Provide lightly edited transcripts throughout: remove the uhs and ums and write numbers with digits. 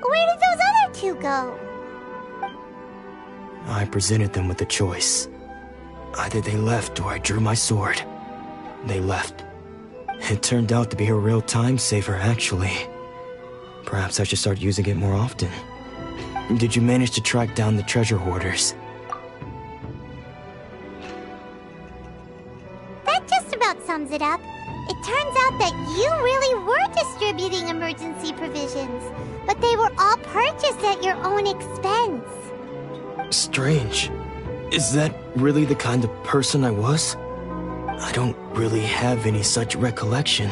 Where did those other two go? I presented them with a choice. Either they left or I drew my sword. They left. It turned out to be a real time saver, actually. Perhaps I should start using it more often. Did you manage to track down the treasure hoarders? That just about sums it up. It turns out that you really were distributing emergency provisions, but they were all purchased at your own expense. Strange. Is that really the kind of person I was? I don't really have any such recollection.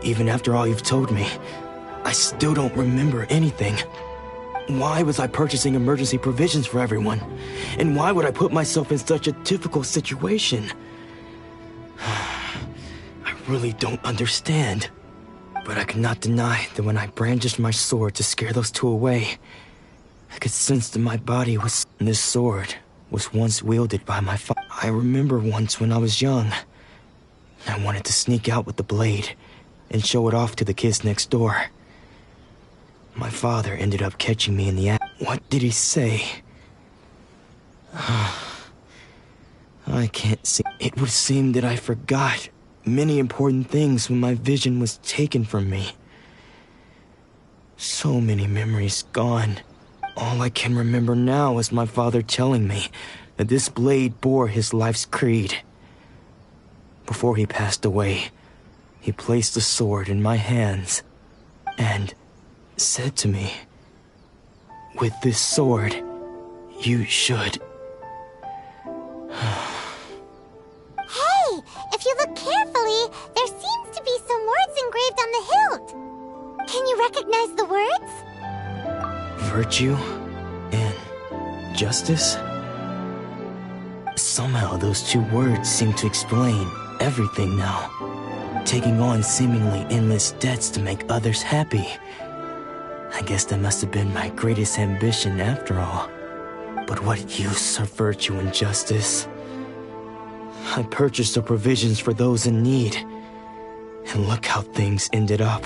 Even after all you've told me, I still don't remember anything. Why was I purchasing emergency provisions for everyone? And why would I put myself in such a difficult situation? I really don't understand. But I cannot deny that when I brandished my sword to scare those two away, I could sense that my body was... This sword was once wielded by my father. I remember once when I was young, I wanted to sneak out with the blade and show it off to the kids next door. My father ended up catching me in the act. What did he say? I can't see. It would seem that I forgot many important things when my vision was taken from me. So many memories gone. All I can remember now is my father telling me that this blade bore his life's creed. Before he passed away, he placed the sword in my hands and said to me, "With this sword, you should..." Hey, if you look carefully, there seems to be some words engraved on the hilt. Can you recognize the words? Virtue and justice? Somehow those two words seem to explain everything now. Taking on seemingly endless debts to make others happy. I guess that must have been my greatest ambition after all. But what use are virtue and justice? I purchased the provisions for those in need, and look how things ended up.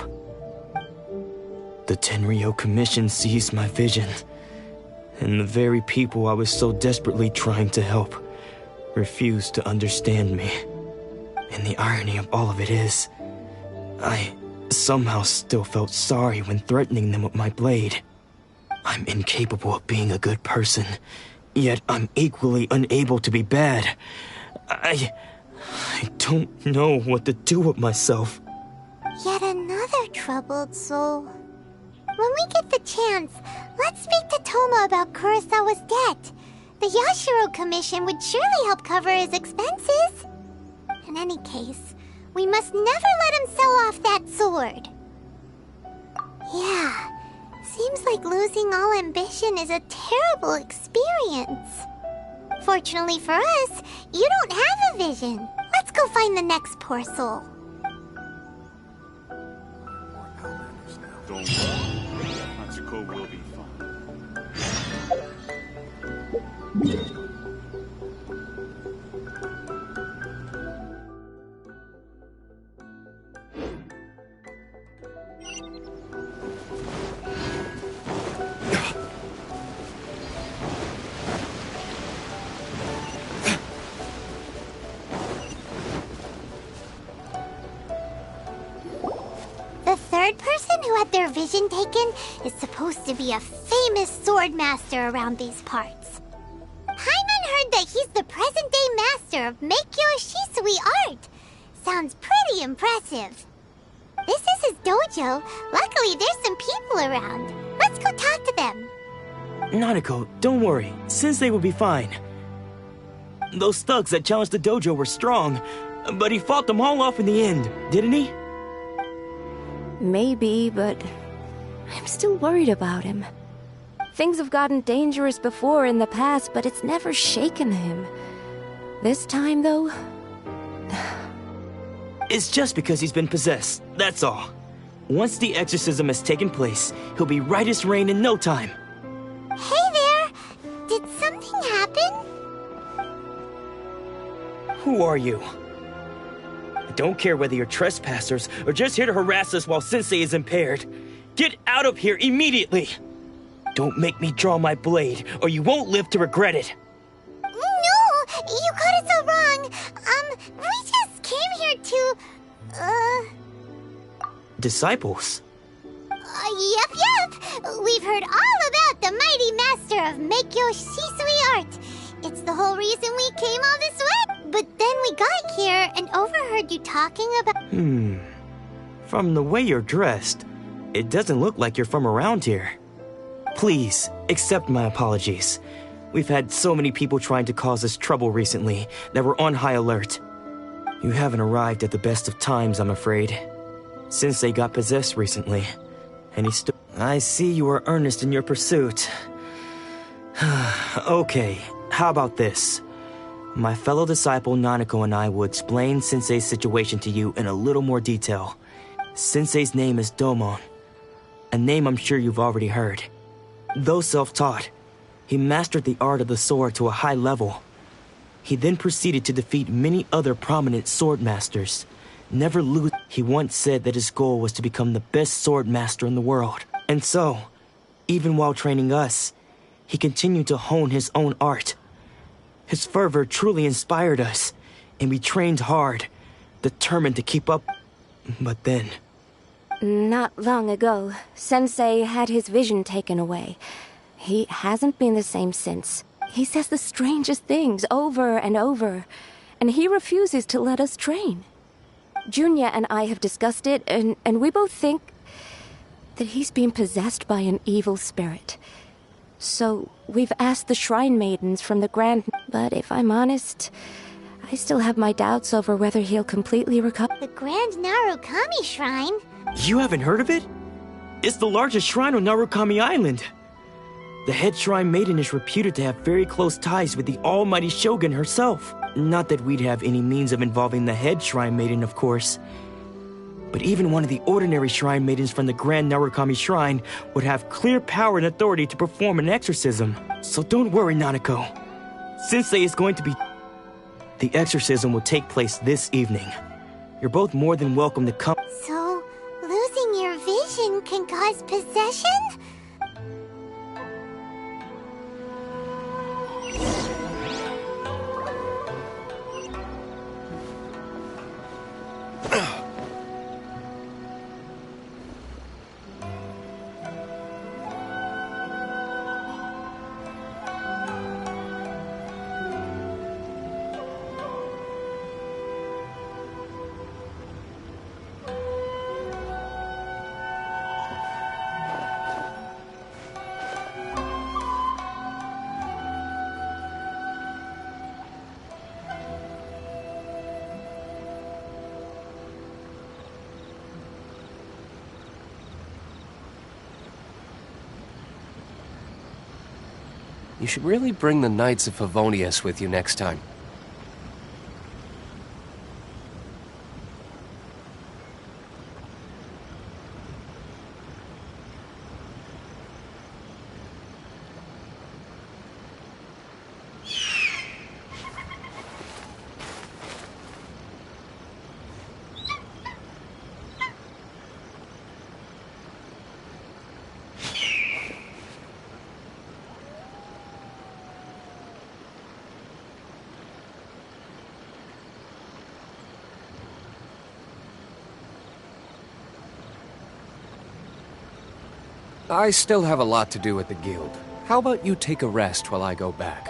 The Tenryo Commission seized my vision, and the very people I was so desperately trying to help refused to understand me. And the irony of all of it is, I somehow still felt sorry when threatening them with my blade. I'm incapable of being a good person, yet I'm equally unable to be bad. I don't know what to do with myself. Yet another troubled soul. When we get the chance, let's speak to Toma about Kurosawa's debt. The Yashiro Commission would surely help cover his expenses. In any case, we must never let him sell off that sword. Yeah, seems like losing all ambition is a terrible experience. Fortunately for us, you don't have a vision. Let's go find the next poor soul. Don't worry, Hatsuko will be fine. The third person who had their vision taken is supposed to be a famous sword master around these parts. Paimon heard that he's the present-day master of Meikyo Shisui art. Sounds pretty impressive. This is his dojo. Luckily, there's some people around. Let's go talk to them. Nanako, don't worry. Sensei will be fine. Those thugs that challenged the dojo were strong, but he fought them all off in the end, didn't he? Maybe, but I'm still worried about him. Things have gotten dangerous before in the past, but it's never shaken him. This time, though... It's just because he's been possessed, that's all. Once the exorcism has taken place, he'll be right as rain in no time. Hey there! Did something happen? Who are you? I don't care whether you're trespassers or just here to harass us while Sensei is impaired. Get out of here immediately! Don't make me draw my blade, or you won't live to regret it. No, you got it so wrong. We just came here to, Disciples? Yep. We've heard all about the mighty master of Meikyo Shisui art. It's the whole reason we came all this way. But then we got here and overheard you talking about... From the way you're dressed, it doesn't look like you're from around here. Please, accept my apologies. We've had so many people trying to cause us trouble recently that we're on high alert. You haven't arrived at the best of times, I'm afraid. Sensei got possessed recently, and he still... I see you are earnest in your pursuit. Okay, how about this? My fellow disciple Nanako and I will explain Sensei's situation to you in a little more detail. Sensei's name is Domon, a name I'm sure you've already heard. Though self-taught, he mastered the art of the sword to a high level. He then proceeded to defeat many other prominent sword masters. Never lose. He once said that his goal was to become the best sword master in the world. And so, even while training us, he continued to hone his own art. His fervor truly inspired us, and we trained hard, determined to keep up. But then... Not long ago, Sensei had his vision taken away. He hasn't been the same since. He says the strangest things over and over, and he refuses to let us train. Junya and I have discussed it, and we both think that he's been possessed by an evil spirit. So we've asked the shrine maidens from the Grand... But if I'm honest, I still have my doubts over whether he'll completely recover. The Grand Narukami Shrine? You haven't heard of it? It's the largest shrine on Narukami Island. The head shrine maiden is reputed to have very close ties with the almighty Shogun herself. Not that we'd have any means of involving the head shrine maiden, of course. But even one of the ordinary shrine maidens from the Grand Narukami Shrine would have clear power and authority to perform an exorcism. So don't worry, Nanako. Sensei is going to be... The exorcism will take place this evening. You're both more than welcome to come... So, losing your vision can cause possession? You should really bring the Knights of Favonius with you next time. I still have a lot to do at the guild. How about you take a rest while I go back?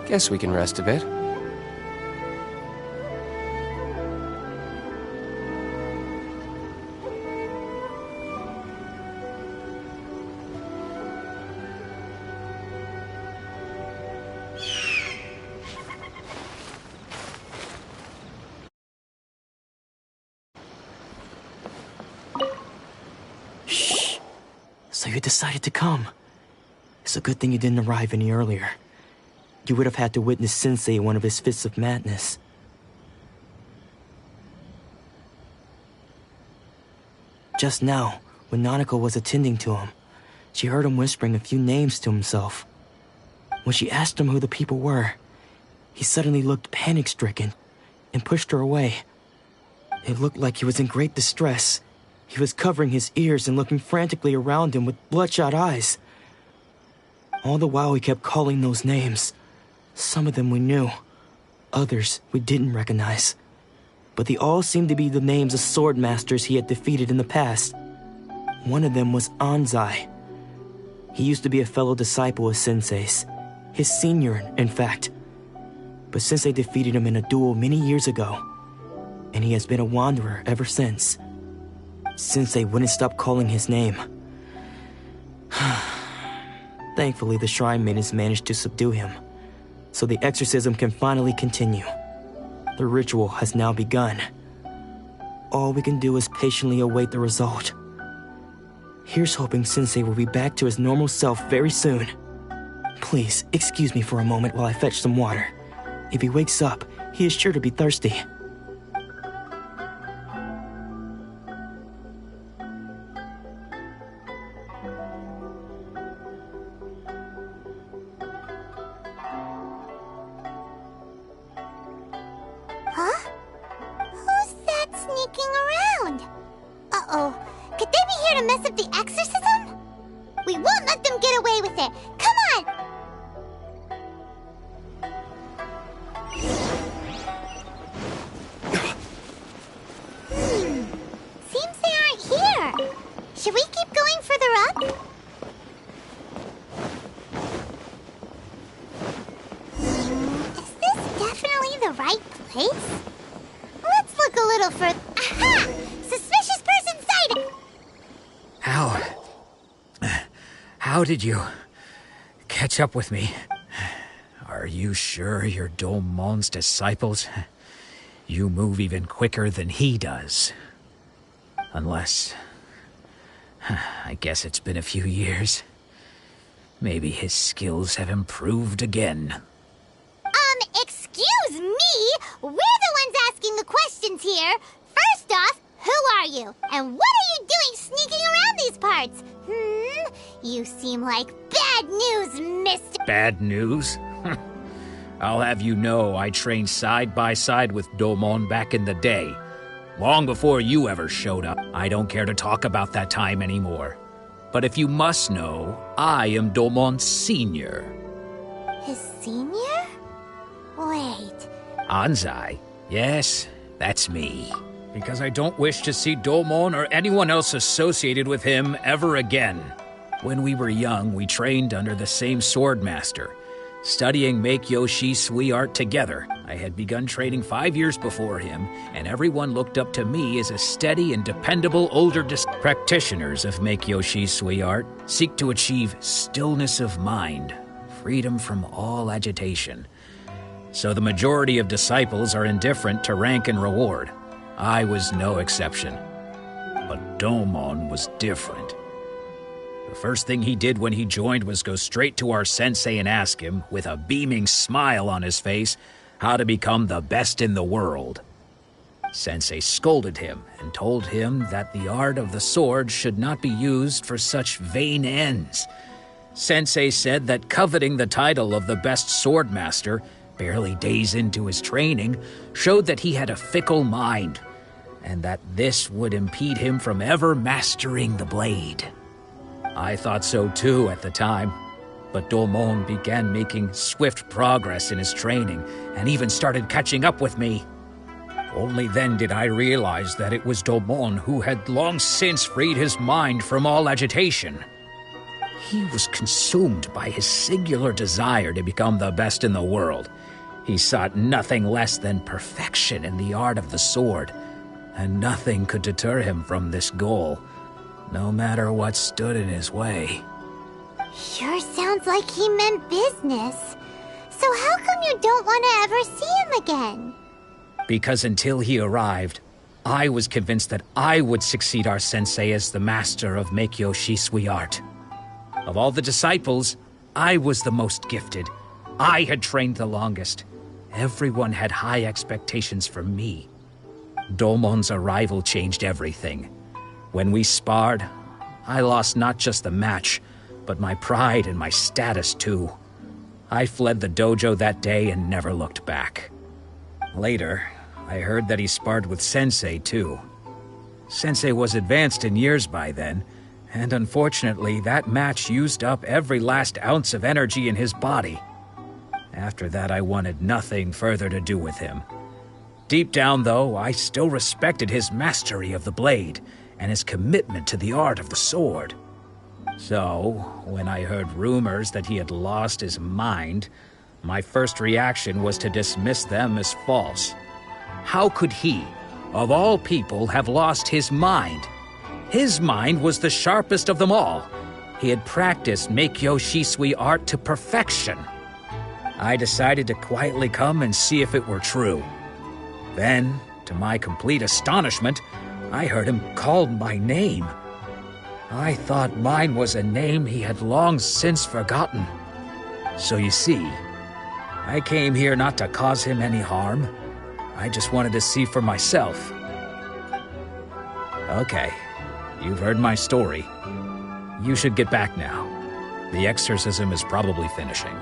Guess we can rest a bit. So you decided to come. It's a good thing you didn't arrive any earlier. You would have had to witness Sensei in one of his fits of madness. Just now, when Nanako was attending to him, she heard him whispering a few names to himself. When she asked him who the people were, he suddenly looked panic-stricken and pushed her away. It looked like he was in great distress. He was covering his ears and looking frantically around him with bloodshot eyes. All the while he kept calling those names. Some of them we knew, others we didn't recognize. But they all seemed to be the names of sword masters he had defeated in the past. One of them was Anzai. He used to be a fellow disciple of Sensei's, his senior, in fact. But Sensei defeated him in a duel many years ago, and he has been a wanderer ever since. Sensei wouldn't stop calling his name. Thankfully, the shrine maidens managed to subdue him, so the exorcism can finally continue. The ritual has now begun. All we can do is patiently await the result. Here's hoping Sensei will be back to his normal self very soon. Please, excuse me for a moment while I fetch some water. If he wakes up, he is sure to be thirsty. Huh? Who's that sneaking around? Uh-oh. Could they be here to mess up the exorcism? We won't let them get away with it. Come on! Seems they aren't here. Should we keep going further up? Is this definitely the right place? Let's look a little further. Aha! Suspicious person sighted! How did you catch up with me? Are you sure you're Domon's disciples? You move even quicker than he does. Unless... I guess it's been a few years. Maybe his skills have improved again. Excuse me? We're the ones asking the questions here. First off, who are you? And what are you doing sneaking around these parts? You seem like bad news, Mr. Bad news? I'll have you know I trained side by side with Domon back in the day. Long before you ever showed up. I don't care to talk about that time anymore. But if you must know, I am Domon's senior. His senior? Wait. Anzai? Yes, that's me. Because I don't wish to see Domon or anyone else associated with him ever again. When we were young, we trained under the same sword master, studying Make-Yoshi Sui art together. I had begun training 5 years before him, and everyone looked up to me as a steady and dependable older practitioners of Make-Yoshi Sui art seek to achieve stillness of mind, freedom from all agitation. So the majority of disciples are indifferent to rank and reward. I was no exception. But Domon was different. The first thing he did when he joined was go straight to our sensei and ask him, with a beaming smile on his face, how to become the best in the world. Sensei scolded him and told him that the art of the sword should not be used for such vain ends. Sensei said that coveting the title of the best sword master, barely days into his training, showed that he had a fickle mind, and that this would impede him from ever mastering the blade. I thought so too at the time, but Domon began making swift progress in his training and even started catching up with me. Only then did I realize that it was Domon who had long since freed his mind from all agitation. He was consumed by his singular desire to become the best in the world. He sought nothing less than perfection in the art of the sword, and nothing could deter him from this goal, no matter what stood in his way. Sure sounds like he meant business. So how come you don't want to ever see him again? Because until he arrived, I was convinced that I would succeed our sensei as the master of Meikyo Shisui art. Of all the disciples, I was the most gifted. I had trained the longest. Everyone had high expectations for me. Domon's arrival changed everything. When we sparred, I lost not just the match, but my pride and my status too. I fled the dojo that day and never looked back. Later, I heard that he sparred with Sensei too. Sensei was advanced in years by then, and unfortunately that match used up every last ounce of energy in his body. After that, I wanted nothing further to do with him. Deep down, though, I still respected his mastery of the blade and his commitment to the art of the sword. So, when I heard rumors that he had lost his mind, my first reaction was to dismiss them as false. How could he, of all people, have lost his mind? His mind was the sharpest of them all. He had practiced Meikyo Shisui art to perfection. I decided to quietly come and see if it were true. Then, to my complete astonishment, I heard him call my name. I thought mine was a name he had long since forgotten. So you see, I came here not to cause him any harm. I just wanted to see for myself. Okay, you've heard my story. You should get back now. The exorcism is probably finishing.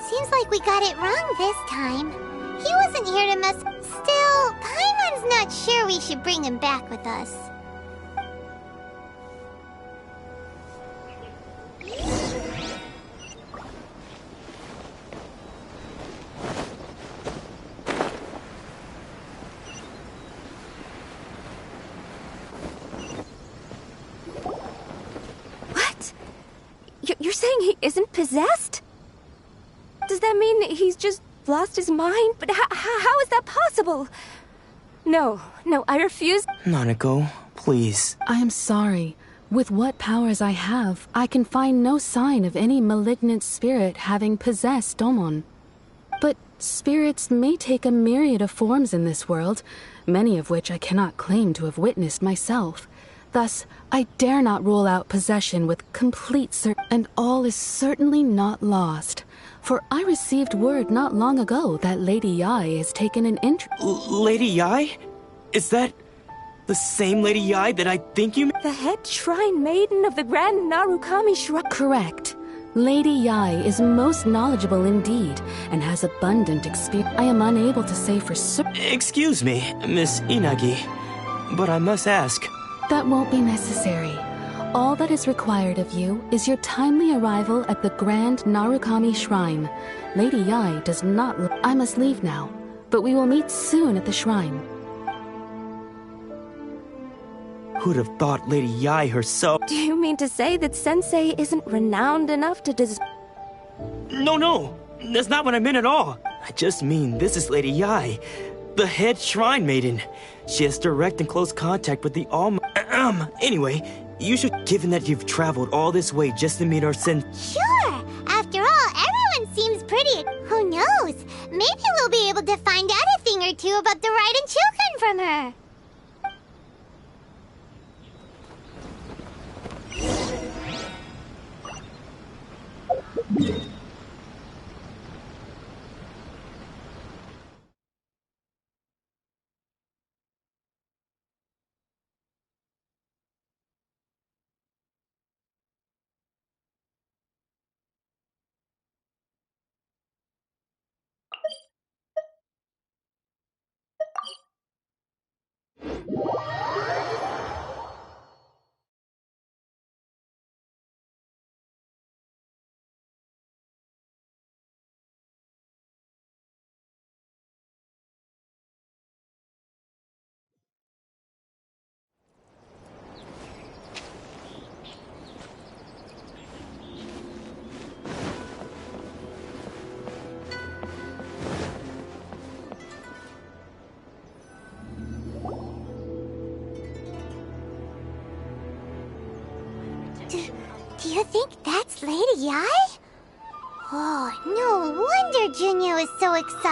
Seems like we got it wrong this time. He wasn't here to mess. Still, Paimon's not sure we should bring him back with us. What? You're saying he isn't possessed? Does that mean he's just lost his mind? But how is that possible? No, I refuse. Nanako, please. I am sorry. With what powers I have, I can find no sign of any malignant spirit having possessed Domon. But spirits may take a myriad of forms in this world, many of which I cannot claim to have witnessed myself. Thus, I dare not rule out possession with complete certainty, and all is certainly not lost. For I received word not long ago that Lady Yai has taken an interest. Lady Yai? Is that the same Lady Yai that I think you... The head shrine maiden of the Grand Narukami Shrine. Correct. Lady Yai is most knowledgeable indeed, and has abundant experience. I am unable to say for certain. Excuse me, Miss Inagi, but I must ask. That won't be necessary. All that is required of you is your timely arrival at the Grand Narukami Shrine. Lady Yai does not... I must leave now, but we will meet soon at the shrine. Who'd have thought Lady Yai herself... Do you mean to say that Sensei isn't renowned enough to No, that's not what I meant at all. I just mean this is Lady Yai, the head shrine maiden. She has direct and close contact with the Anyway, you should, given that you've traveled all this way just to meet our Sure! After all, everyone seems pretty... Who knows? Maybe we'll be able to find out a thing or two about the Raiden children from her. Do you think that's Lady Ai? Oh, no wonder Junya is so excited.